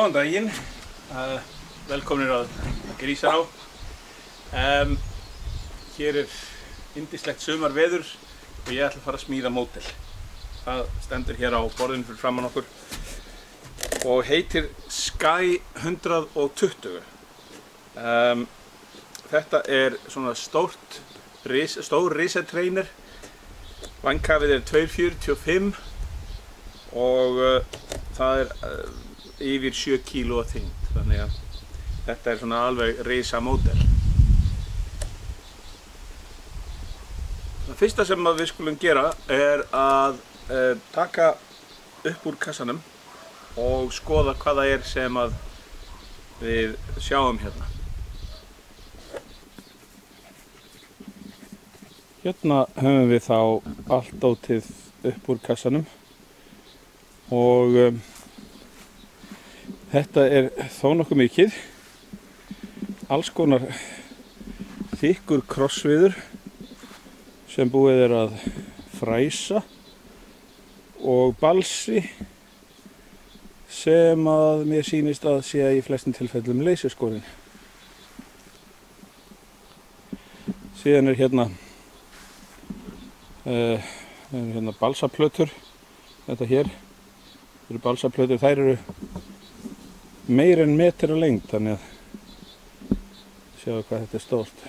Góðan daginn, velkomnir að Grísará. Hér yndislegt sumarveður og ég ætla að fara að smíða módel. Það stendur hér á borðinu fyrir framan okkur og heitir Sky 120. Þetta svona stór risatrainer. Vanghafið 245 og það yfir 7 kíló að þyngd, þannig að þetta svona alveg risa módel. Það fyrsta sem við skulum gera að taka upp úr kassanum og skoða hvað það sem við sjáum hérna. Hérna höfum við þá allt dótið upp úr kassanum og þetta þó nokkuð mikið, alls konar þykkur krossviður sem búið að fræsa og balsi sem mér sýnist að sé í flestum tilfellum leysiskorin. Síðan hérna balsaplötur, þetta hér eru balsaplötur, þær eru meira en metra lengd, þannig að sjáu hvað þetta stórt.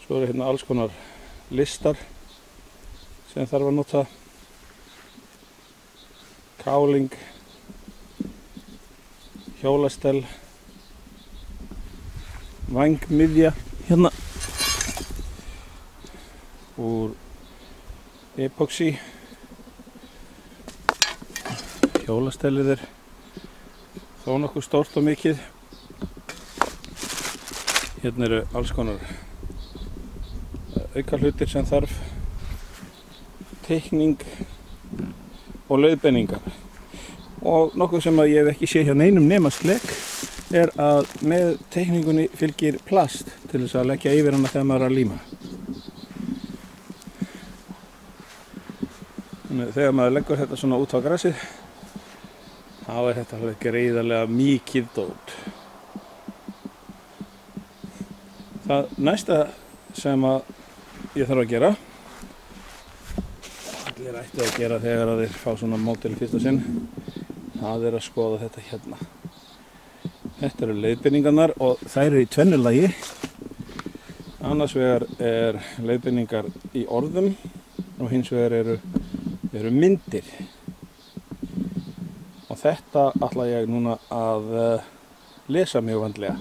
Svo eru hérna alls konar listar sem þarf að nota, káling, hjólastell, vængmiðja hérna úr epoxy, hjólastellið þó nokkuð stórt og mikið. Hérna eru alls konar aukahlutir sem þarf, teikning og leiðbeiningar. Og nokkuð sem ég hef ekki séð hjá neinum nema slekk að með teikningunni fylgir plast til þess að leggja yfir hana þegar maður að líma. Þegar maður leggur þetta svona út á grasið, þá þetta alveg greiðarlega mikið dót. Það næsta sem ég þarf að gera, allir ættu að gera þegar þeir fá svona módel í fyrsta sinn, það að skoða þetta hérna. Þetta eru leiðbeiningarnar og þær eru í tvennu lagi. Annars vegar leiðbeiningar í orðum og hins vegar eru myndir. Og þetta ætla ég núna að lesa mjög vandlega.